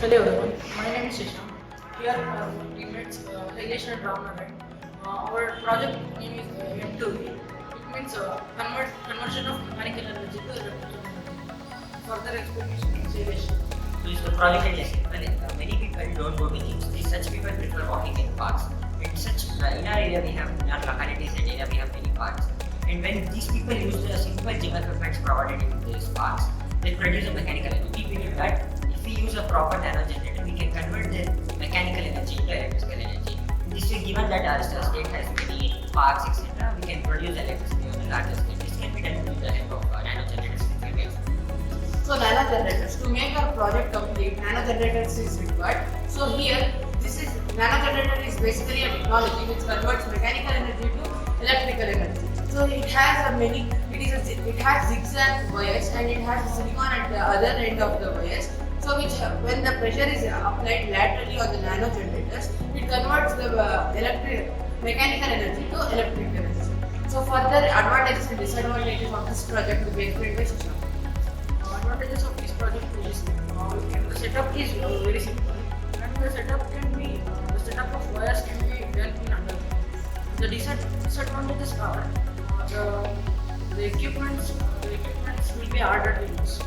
Hello everyone, my name is Shisham. Here are my teammates Kailash and Ramnaran. Our project name is M2E. It means conversion of mechanical energy to electrical energy. Further explanation is Kailash. So it's the project idea simple. Many people don't go to gyms. Such people prefer walking in parks. In our area we have, in our localities and area we have many parks. And when these people use the simple gym equipment provided in these parks, they produce a mechanical energy. We believe that if we use a proper nano generator, we can convert the mechanical energy into electrical energy. In this way, given that our state has many parks, etc., we can produce electricity on a larger scale. This can be done with the help of nano generators. So nano generators, to make our project complete, nano generators is required. So here, nano generator is basically a technology which converts mechanical energy to electrical energy. So it has zigzag wires and it has silicon at the other end of the wires. So when the pressure is applied laterally on the nano generators, it converts the mechanical energy to electric energy. So further advantages and disadvantages of this project will be explained by Shisham. Advantages of this project is the setup is very simple, and the setup of wires can be done in under. The disadvantages are the equipments will be harder to use.